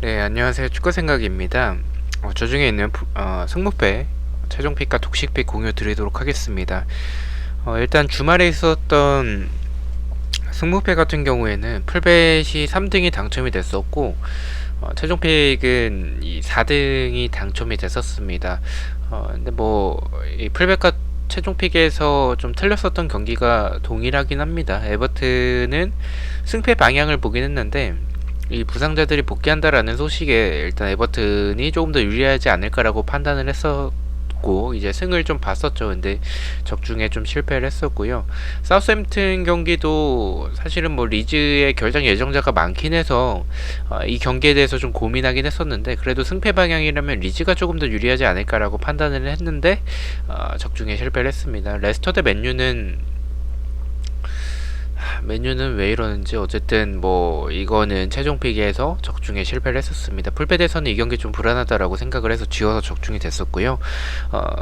네, 안녕하세요. 축구생각입니다. 저 중에 있는 승무패, 최종픽과 독식픽 공유 드리도록 하겠습니다. 일단 주말에 있었던 승무패 같은 경우에는 풀벳이 3등이 당첨이 됐었고, 최종픽은 이 4등이 당첨이 됐었습니다. 근데 뭐, 이 풀벳과 최종픽에서 좀 틀렸었던 경기가 동일하긴 합니다. 에버튼은 승패 방향을 보긴 했는데, 이 부상자들이 복귀한다라는 소식에 일단 에버튼이 조금 더 유리하지 않을까라고 판단을 했었고 이제 승을 좀 봤었죠. 근데 적중에 좀 실패를 했었고요. 사우스햄튼 경기도 사실은 뭐 리즈의 결장 예정자가 많긴 해서 이 경기에 대해서 좀 고민하긴 했었는데 그래도 승패 방향이라면 리즈가 조금 더 유리하지 않을까라고 판단을 했는데 적중에 실패를 했습니다. 레스터 대 맨유는 왜 이러는지 어쨌든 뭐 이거는 최종 픽에서 적중에 실패를 했었습니다. 풀베드에서는 이 경기 좀 불안하다라고 생각을 해서 지워서 적중이 됐었고요.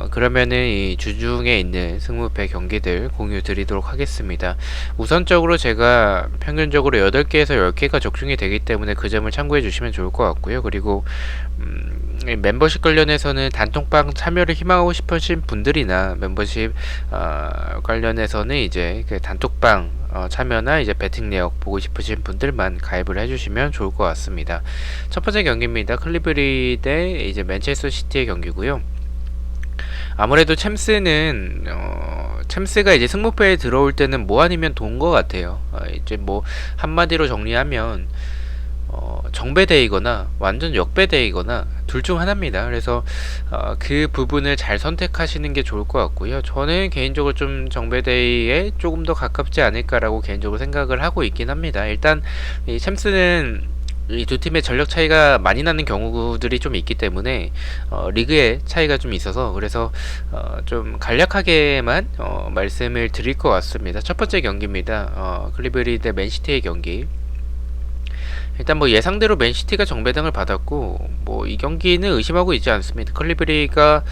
그러면은 이 주중에 있는 승무패 경기들 공유 드리도록 하겠습니다. 우선적으로 제가 평균적으로 8개에서 10개가 적중이 되기 때문에 그 점을 참고해 주시면 좋을 것 같고요. 그리고 멤버십 관련해서는 단톡방 참여를 희망하고 싶으신 분들이나 멤버십 관련해서는 이제 그 단톡방 참여나 이제 배팅 내역 보고 싶으신 분들만 가입을 해주시면 좋을 것 같습니다. 첫 번째 경기입니다. 클리브리 대 이제 맨체스터 시티의 경기고요. 아무래도 챔스가 이제 승무패에 들어올 때는 뭐 아니면 돈 것 같아요. 이제 뭐 한마디로 정리하면 정배대이거나 완전 역배대이거나 둘 중 하나입니다. 그래서 그 부분을 잘 선택하시는 게 좋을 것 같고요. 저는 개인적으로 좀 정배대에 조금 더 가깝지 않을까라고 개인적으로 생각을 하고 있긴 합니다. 일단 이 챔스는 이 두 팀의 전력 차이가 많이 나는 경우들이 좀 있기 때문에 리그의 차이가 좀 있어서 그래서 좀 간략하게만 말씀을 드릴 것 같습니다. 첫 번째 경기입니다. 클리브리 대 맨시티의 경기. 일단 뭐 예상대로 맨시티가 정배당을 받았고 뭐 이 경기는 의심하고 있지 않습니다. 클리브리가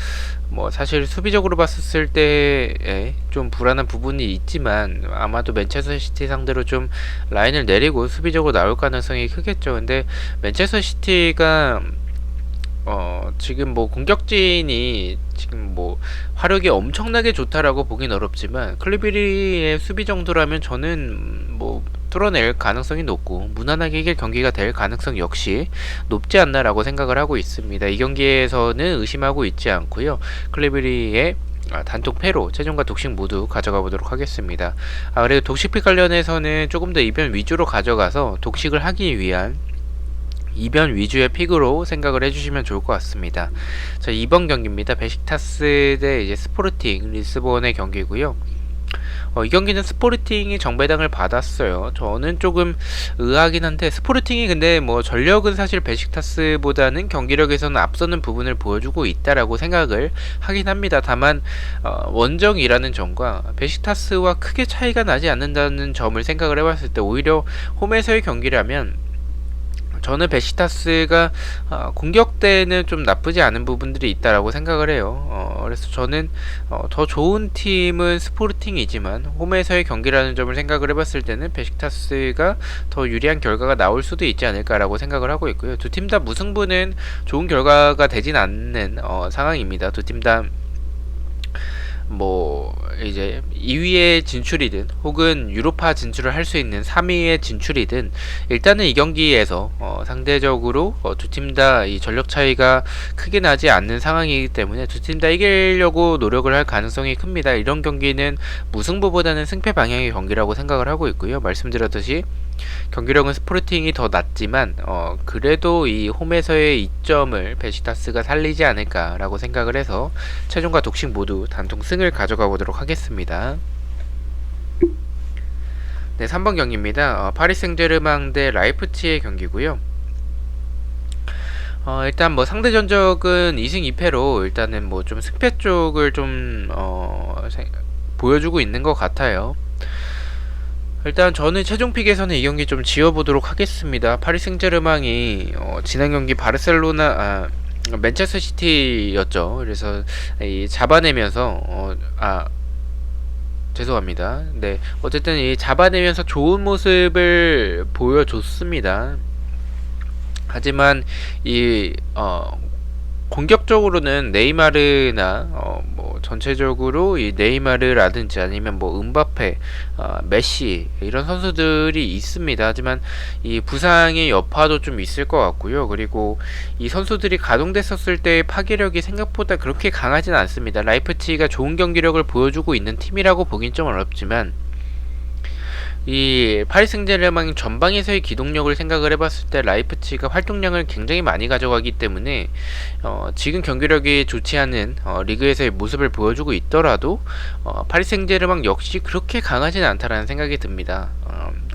뭐 사실 수비적으로 봤을 때 좀 불안한 부분이 있지만 아마도 맨체스터 시티 상대로 좀 라인을 내리고 수비적으로 나올 가능성이 크겠죠. 근데 맨체스터 시티가 지금 뭐 공격진이 지금 뭐 화력이 엄청나게 좋다라고 보긴 어렵지만 클리브리의 수비 정도라면 저는 뭐 뚫어낼 가능성이 높고 무난하게 이길 경기가 될 가능성 역시 높지 않나라고 생각을 하고 있습니다. 이 경기에서는 의심하고 있지 않고요. 클리브리의 단독 패로 최종과 독식 모두 가져가 보도록 하겠습니다. 그래도 독식픽 관련해서는 조금 더 이변 위주로 가져가서 독식을 하기 위한 이변 위주의 픽으로 생각을 해주시면 좋을 것 같습니다. 자, 2번 경기입니다. 베식타스 대 이제 스포르팅 리스본의 경기고요. 이 경기는 스포르팅이 정배당을 받았어요. 저는 조금 의아하긴 한데 스포르팅이 근데 뭐 전력은 사실 베식타스보다는 경기력에서는 앞서는 부분을 보여주고 있다라고 생각을 하긴 합니다. 다만 원정이라는 점과 베식타스와 크게 차이가 나지 않는다는 점을 생각을 해봤을 때 오히려 홈에서의 경기라면 저는 베시타스가 공격 때는 좀 나쁘지 않은 부분들이 있다라고 생각을 해요. 그래서 저는 더 좋은 팀은 스포르팅이지만 홈에서의 경기라는 점을 생각을 해봤을 때는 베시타스가 더 유리한 결과가 나올 수도 있지 않을까라고 생각을 하고 있고요. 두 팀 다 무승부는 좋은 결과가 되진 않는 상황입니다. 두 팀 다 뭐 이제 2위에 진출이든 혹은 유로파 진출을 할 수 있는 3위에 진출이든 일단은 이 경기에서 상대적으로 두 팀 다 이 전력 차이가 크게 나지 않는 상황이기 때문에 두 팀 다 이기려고 노력을 할 가능성이 큽니다. 이런 경기는 무승부보다는 승패 방향의 경기라고 생각을 하고 있고요. 말씀드렸듯이 경기력은 스포르팅이 더 낮지만 그래도 이 홈에서의 이점을 베시타스가 살리지 않을까라고 생각을 해서 최종과 독식 모두 단통 승을 가져가 보도록 하겠습니다. 네, 3번 경기입니다. 파리 생제르맹 대 라이프치히의 경기고요. 일단 뭐 상대 전적은 2승 2패로 일단은 뭐 좀 승패 쪽을 좀 보여주고 있는 것 같아요. 일단 저는 최종픽에서는 이 경기 좀 지어보도록 하겠습니다. 파리 생제르맹이 지난 경기 맨체스터 시티였죠. 그래서 잡아내면서 죄송합니다. 네, 어쨌든 이 잡아내면서 좋은 모습을 보여줬습니다. 하지만 이 공격적으로는 네이마르나 뭐 전체적으로 이 네이마르라든지 아니면 뭐 음바페, 메시 이런 선수들이 있습니다. 하지만 이 부상의 여파도 좀 있을 것 같고요. 그리고 이 선수들이 가동됐었을 때의 파괴력이 생각보다 그렇게 강하진 않습니다. 라이프치히가 좋은 경기력을 보여주고 있는 팀이라고 보긴 좀 어렵지만 이 파리 생제르맹 전방에서의 기동력을 생각을 해봤을 때 라이프치히가 활동량을 굉장히 많이 가져가기 때문에 지금 경기력이 좋지 않은 리그에서의 모습을 보여주고 있더라도 파리 생제르맹 역시 그렇게 강하진 않다라는 생각이 듭니다.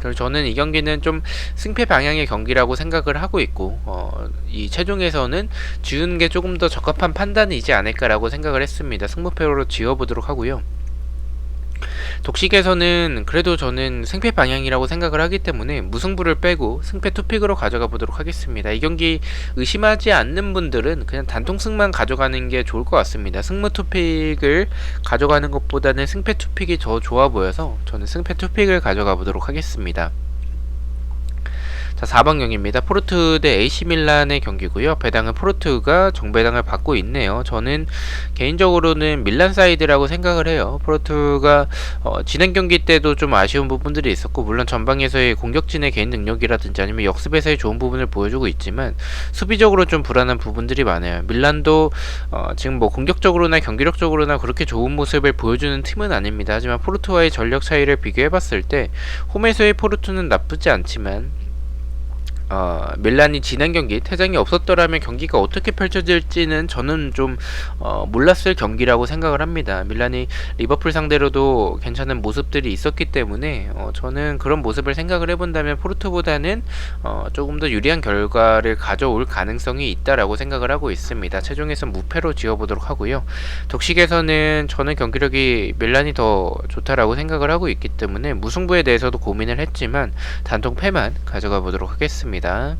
그래서 저는 이 경기는 좀 승패 방향의 경기라고 생각을 하고 있고 이 최종에서는 지우는 게 조금 더 적합한 판단이지 않을까라고 생각을 했습니다. 승부표로 지어보도록 하고요. 독식에서는 그래도 저는 승패 방향이라고 생각을 하기 때문에 무승부를 빼고 승패 투픽으로 가져가 보도록 하겠습니다. 이 경기 의심하지 않는 분들은 그냥 단통승만 가져가는 게 좋을 것 같습니다. 승무 투픽을 가져가는 것보다는 승패 투픽이 더 좋아 보여서 저는 승패 투픽을 가져가 보도록 하겠습니다. 자, 4번 경기입니다. 포르투 대 AC 밀란의 경기고요. 배당은 포르투가 정배당을 받고 있네요. 저는 개인적으로는 밀란 사이드라고 생각을 해요. 포르투가 지난 경기 때도 좀 아쉬운 부분들이 있었고 물론 전방에서의 공격진의 개인 능력이라든지 아니면 역습에서의 좋은 부분을 보여주고 있지만 수비적으로 좀 불안한 부분들이 많아요. 밀란도 지금 뭐 공격적으로나 경기력적으로나 그렇게 좋은 모습을 보여주는 팀은 아닙니다. 하지만 포르투와의 전력 차이를 비교해봤을 때 홈에서의 포르투는 나쁘지 않지만 밀란이 지난 경기 퇴장이 없었더라면 경기가 어떻게 펼쳐질지는 저는 좀 몰랐을 경기라고 생각을 합니다. 밀란이 리버풀 상대로도 괜찮은 모습들이 있었기 때문에 저는 그런 모습을 생각을 해본다면 포르투보다는 조금 더 유리한 결과를 가져올 가능성이 있다라고 생각을 하고 있습니다. 최종에서 무패로 지어보도록 하고요. 독식에서는 저는 경기력이 밀란이 더 좋다라고 생각을 하고 있기 때문에 무승부에 대해서도 고민을 했지만 단통 패만 가져가 보도록 하겠습니다. 자,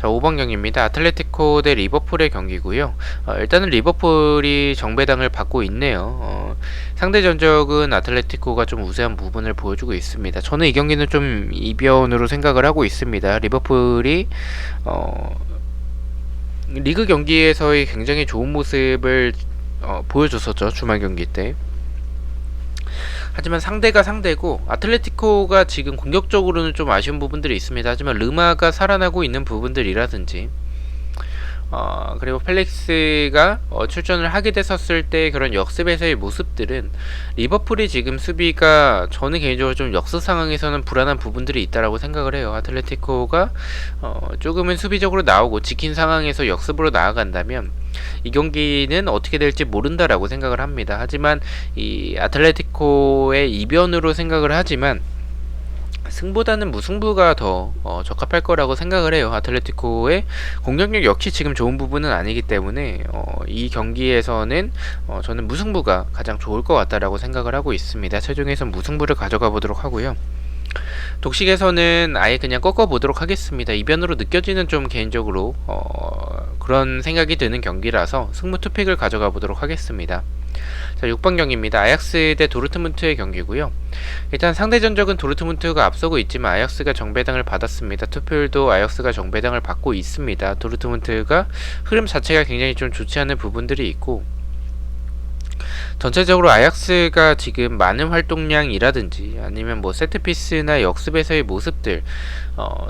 5번 경기입니다. 아틀레티코 대 리버풀의 경기고요. 일단은 리버풀이 정배당을 받고 있네요. 상대 전적은 아틀레티코가 좀 우세한 부분을 보여주고 있습니다. 저는 이 경기는 좀 이변으로 생각을 하고 있습니다. 리버풀이 리그 경기에서의 굉장히 좋은 모습을 보여줬었죠. 주말 경기 때. 하지만 상대가 상대고 아틀레티코가 지금 공격적으로는 좀 아쉬운 부분들이 있습니다. 하지만 르마가 살아나고 있는 부분들이라든지 그리고 펠릭스가 출전을 하게 됐었을 때 그런 역습에서의 모습들은 리버풀이 지금 수비가 저는 개인적으로 좀 역습 상황에서는 불안한 부분들이 있다라고 생각을 해요. 아틀레티코가 조금은 수비적으로 나오고 지킨 상황에서 역습으로 나아간다면 이 경기는 어떻게 될지 모른다라고 생각을 합니다. 하지만 이 아틀레티코의 이변으로 생각을 하지만 승보다는 무승부가 더 적합할 거라고 생각을 해요. 아틀레티코의 공격력 역시 지금 좋은 부분은 아니기 때문에 이 경기에서는 저는 무승부가 가장 좋을 것 같다라고 생각을 하고 있습니다. 최종에서 무승부를 가져가 보도록 하고요. 독식에서는 아예 그냥 꺾어보도록 하겠습니다. 이변으로 느껴지는 좀 개인적으로 그런 생각이 드는 경기라서 승무 투픽을 가져가 보도록 하겠습니다. 자, 6번 경기입니다. 아약스 대 도르트문트의 경기고요. 일단 상대 전적은 도르트문트가 앞서고 있지만 아약스가 정배당을 받았습니다. 투표율도 아약스가 정배당을 받고 있습니다. 도르트문트가 흐름 자체가 굉장히 좀 좋지 않은 부분들이 있고 전체적으로 아약스가 지금 많은 활동량이라든지 아니면 뭐 세트피스나 역습에서의 모습들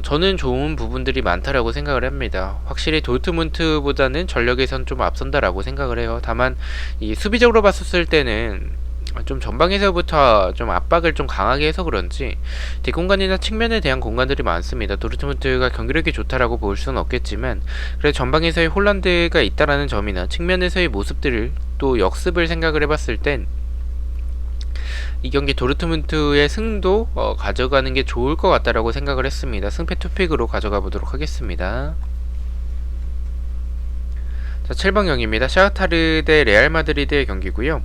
저는 좋은 부분들이 많다라고 생각을 합니다. 확실히 도르트문트보다는 전력에선 좀 앞선다라고 생각을 해요. 다만 이 수비적으로 봤었을 때는 좀 전방에서부터 좀 압박을 좀 강하게 해서 그런지 뒷공간이나 측면에 대한 공간들이 많습니다. 도르트문트가 경기력이 좋다라고 볼 수는 없겠지만 그래도 전방에서의 홀란드가 있다라는 점이나 측면에서의 모습들을 또 역습을 생각을 해봤을 땐 이 경기 도르트문트의 승도 가져가는 게 좋을 것 같다라고 생각을 했습니다. 승패 투픽으로 가져가 보도록 하겠습니다. 자, 7번 경기입니다. 샤흐타르 대 레알 마드리드의 경기고요.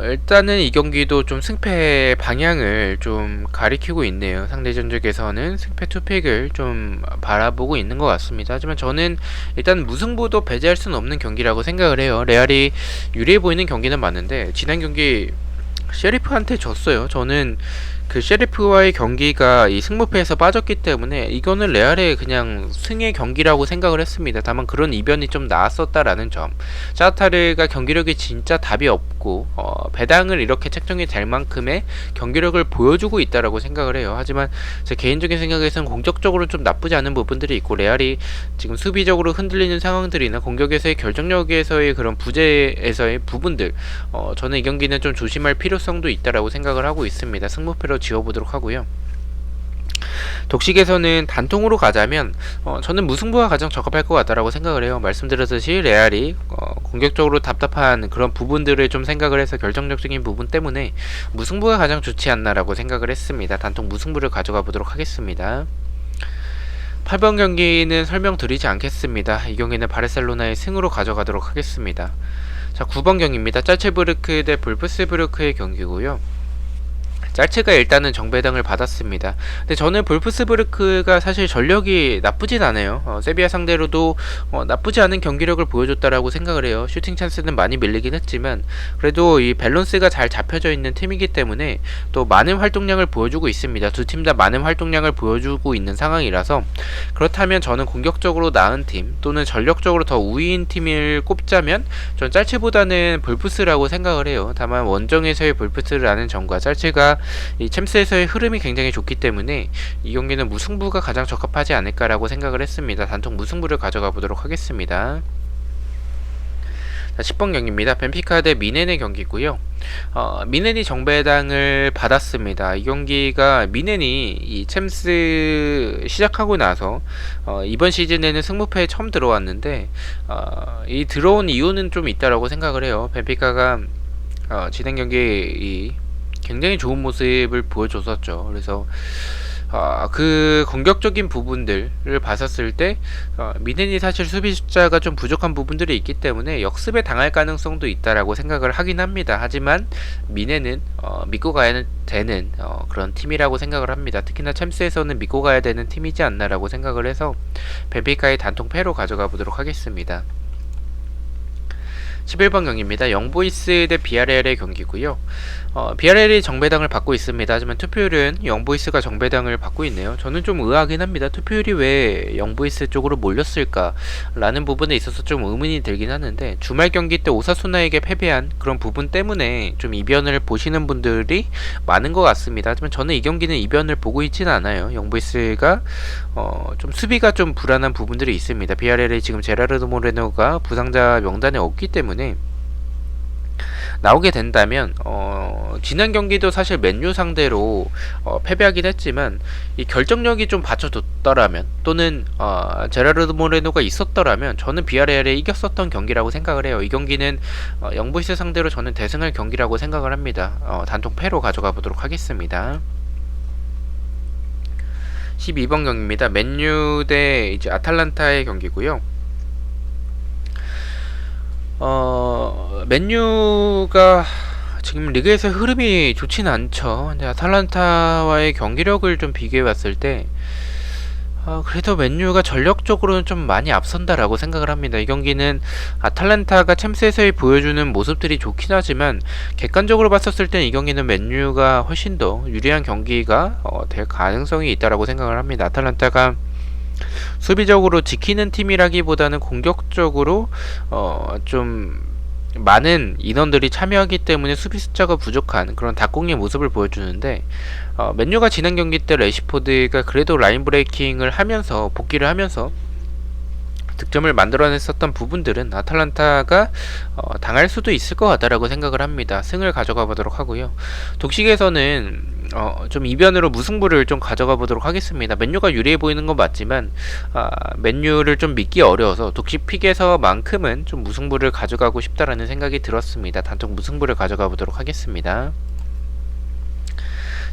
일단은 이 경기도 좀 승패 방향을 좀 가리키고 있네요. 상대 전적에서는 승패 투픽을 좀 바라보고 있는 것 같습니다. 하지만 저는 일단 무승부도 배제할 수는 없는 경기라고 생각을 해요. 레알이 유리해 보이는 경기는 맞는데 지난 경기 셰리프한테 졌어요. 저는 그 셰리프와의 경기가 이 승무패에서 빠졌기 때문에 이거는 레알의 그냥 승의 경기라고 생각을 했습니다. 다만 그런 이변이 좀 나왔었다라는 점. 샤타르가 경기력이 진짜 답이 없고 배당을 이렇게 책정이 될 만큼의 경기력을 보여주고 있다라고 생각을 해요. 하지만 제 개인적인 생각에서는 공격적으로 좀 나쁘지 않은 부분들이 있고 레알이 지금 수비적으로 흔들리는 상황들이나 공격에서의 결정력에서의 그런 부재에서의 부분들 저는 이 경기는 좀 조심할 필요성도 있다라고 생각을 하고 있습니다. 승부패로 지워보도록 하고요. 독식에서는 단통으로 가자면 저는 무승부가 가장 적합할 것 같다라고 생각을 해요. 말씀드렸듯이 레알이 공격적으로 답답한 그런 부분들을 좀 생각을 해서 결정적인 부분 때문에 무승부가 가장 좋지 않나라고 생각을 했습니다. 단통 무승부를 가져가 보도록 하겠습니다. 8번 경기는 설명드리지 않겠습니다. 이 경기는 바르셀로나의 승으로 가져가도록 하겠습니다. 자, 9번 경기입니다. 짤츠부르크 대 볼프스부르크의 경기고요. 짤츠가 일단은 정배당을 받았습니다. 근데 저는 볼프스부르크가 사실 전력이 나쁘진 않아요. 세비야 상대로도 나쁘지 않은 경기력을 보여줬다라고 생각을 해요. 슈팅 찬스는 많이 밀리긴 했지만 그래도 이 밸런스가 잘 잡혀져 있는 팀이기 때문에 또 많은 활동량을 보여주고 있습니다. 두 팀 다 많은 활동량을 보여주고 있는 상황이라서 그렇다면 저는 공격적으로 나은 팀 또는 전력적으로 더 우위인 팀을 꼽자면 전 짤츠보다는 볼프스라고 생각을 해요. 다만 원정에서의 볼프스라는 점과 짤츠가 이 챔스에서의 흐름이 굉장히 좋기 때문에 이 경기는 무승부가 가장 적합하지 않을까라고 생각을 했습니다. 단통 무승부를 가져가 보도록 하겠습니다. 자, 10번 경기입니다. 벤피카 대 미넨의 경기고요. 미넨이 정배당을 받았습니다. 이 경기가 미넨이 이 챔스 시작하고 나서 이번 시즌에는 승무패에 처음 들어왔는데 이 들어온 이유는 좀 있다라고 생각을 해요. 벤피카가 진행 경기 굉장히 좋은 모습을 보여줬었죠. 그래서 그 공격적인 부분들을 봤었을 때 미넨이 사실 수비 숫자가 좀 부족한 부분들이 있기 때문에 역습에 당할 가능성도 있다라고 생각을 하긴 합니다. 하지만 미넨은 믿고 가야 되는 그런 팀이라고 생각을 합니다. 특히나 챔스에서는 믿고 가야 되는 팀이지 않나라고 생각을 해서 벤피카의 단통 패로 가져가 보도록 하겠습니다. 11번 경기입니다. 영보이스 대 비아레알의 경기고요. 비아레알이 정배당을 받고 있습니다. 하지만 투표율은 영보이스가 정배당을 받고 있네요. 저는 좀 의아하긴 합니다. 투표율이 왜 영보이스 쪽으로 몰렸을까 라는 부분에 있어서 좀 의문이 들긴 하는데 주말 경기 때 오사수나에게 패배한 그런 부분 때문에 좀 이변을 보시는 분들이 많은 것 같습니다. 하지만 저는 이 경기는 이변을 보고 있지는 않아요. 영보이스가 좀 수비가 좀 불안한 부분들이 있습니다. 비아레알이 지금 제라르드 모레노가 부상자 명단에 없기 때문에 나오게 된다면 지난 경기도 사실 맨유 상대로 패배하긴 했지만 이 결정력이 좀 받쳐줬더라면 또는 제라르드 모레노가 있었더라면 저는 비아레알에 이겼었던 경기라고 생각을 해요. 이 경기는 영보이스 상대로 저는 대승할 경기라고 생각을 합니다. 단통 패로 가져가 보도록 하겠습니다. 12번 경기입니다. 맨유 대 이제 아탈란타의 경기고요. 맨유가 지금 리그에서 흐름이 좋지는 않죠. 근데 아탈란타와의 경기력을 좀 비교해 봤을 때 그래도 맨유가 전력적으로는 좀 많이 앞선다라고 생각을 합니다. 이 경기는 아탈란타가 챔스에서 보여주는 모습들이 좋긴 하지만 객관적으로 봤었을 땐 이 경기는 맨유가 훨씬 더 유리한 경기가 될 가능성이 있다라고 생각을 합니다. 아탈란타가 수비적으로 지키는 팀이라기보다는 공격적으로 좀 많은 인원들이 참여하기 때문에 수비 숫자가 부족한 그런 닭공의 모습을 보여주는데 맨유가 지난 경기 때 레시포드가 그래도 라인 브레이킹을 하면서 복귀를 하면서 득점을 만들어냈었던 부분들은 아탈란타가 당할 수도 있을 것 같다라고 생각을 합니다. 승을 가져가 보도록 하고요. 독식에서는 좀 이변으로 무승부를 좀 가져가 보도록 하겠습니다. 맨유가 유리해 보이는 건 맞지만 맨유를 좀 믿기 어려워서 독식 픽에서만큼은 좀 무승부를 가져가고 싶다라는 생각이 들었습니다. 단통 무승부를 가져가 보도록 하겠습니다.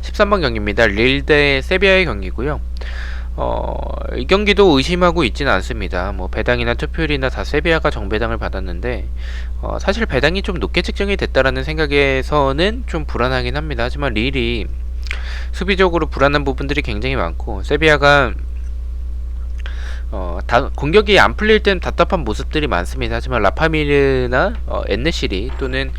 13번 경기입니다. 릴 대 세비야의 경기고요. 이 경기도 의심하고 있지는 않습니다. 뭐 배당이나 투표율이나 다 세비야가 정배당을 받았는데 사실 배당이 좀 높게 측정이 됐다라는 생각에서는 좀 불안하긴 합니다. 하지만 릴이 수비적으로 불안한 부분들이 굉장히 많고 세비야가 공격이 안 풀릴 땐 답답한 모습들이 많습니다. 하지만 라파미르나 엔네시리 또는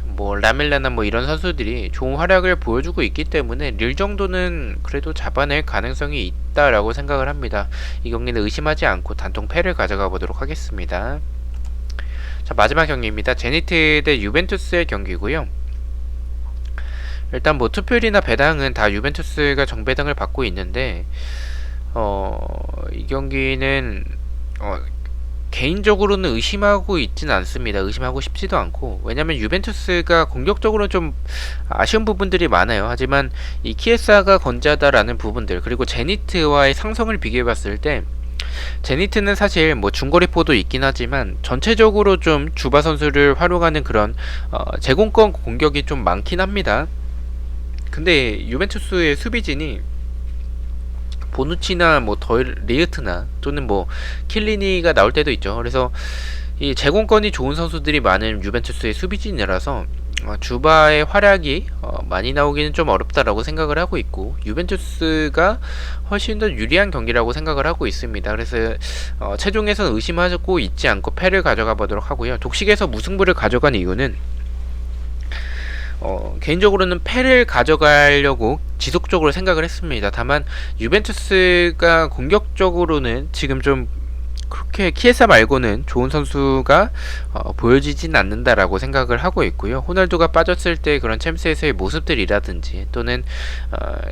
뭐 라멜라나 뭐 이런 선수들이 좋은 활약을 보여주고 있기 때문에 릴 정도는 그래도 잡아낼 가능성이 있다라고 생각을 합니다. 이 경기는 의심하지 않고 단통 패를 가져가 보도록 하겠습니다. 자, 마지막 경기입니다. 제니트 대 유벤투스의 경기고요. 일단 뭐 투표율이나 배당은 다 유벤투스가 정배당을 받고 있는데 이 경기는 개인적으로는 의심하고 있진 않습니다. 의심하고 싶지도 않고. 왜냐면 유벤투스가 공격적으로 좀 아쉬운 부분들이 많아요. 하지만 이 키에사가 건재하다라는 부분들, 그리고 제니트와의 상성을 비교해봤을 때 제니트는 사실 뭐 중거리포도 있긴 하지만 전체적으로 좀 주바 선수를 활용하는 그런 제공권 공격이 좀 많긴 합니다. 근데 유벤투스의 수비진이 보누치나 뭐 리으트나 또는 뭐 킬리니가 나올 때도 있죠. 그래서 이 제공권이 좋은 선수들이 많은 유벤투스의 수비진이라서 주바의 활약이 많이 나오기는 좀 어렵다라고 생각을 하고 있고, 유벤투스가 훨씬 더 유리한 경기라고 생각을 하고 있습니다. 그래서 최종에서는 의심하고 있지 않고 패를 가져가 보도록 하고요. 독식에서 무승부를 가져간 이유는 개인적으로는 패를 가져가려고 지속적으로 생각을 했습니다. 다만 유벤투스가 공격적으로는 지금 좀 그렇게 키에사 말고는 좋은 선수가 보여지진 않는다라고 생각을 하고 있고요. 호날두가 빠졌을 때 그런 챔스에서의 모습들이라든지 또는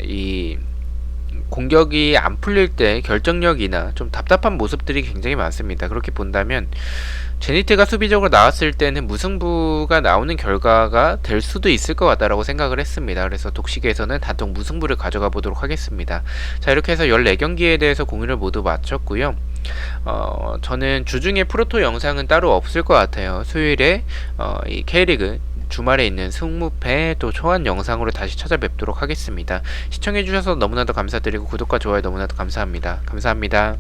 이 공격이 안 풀릴 때 결정력이나 좀 답답한 모습들이 굉장히 많습니다. 그렇게 본다면 제니트가 수비적으로 나왔을 때는 무승부가 나오는 결과가 될 수도 있을 것 같다라고 생각을 했습니다. 그래서 독식에서는 단독 무승부를 가져가 보도록 하겠습니다. 자, 이렇게 해서 14경기에 대해서 공유를 모두 마쳤고요. 저는 주중에 프로토 영상은 따로 없을 것 같아요. 수요일에 이 K리그 주말에 있는 승무패 또 초안 영상으로 다시 찾아뵙도록 하겠습니다. 시청해주셔서 너무나도 감사드리고 구독과 좋아요 너무나도 감사합니다. 감사합니다.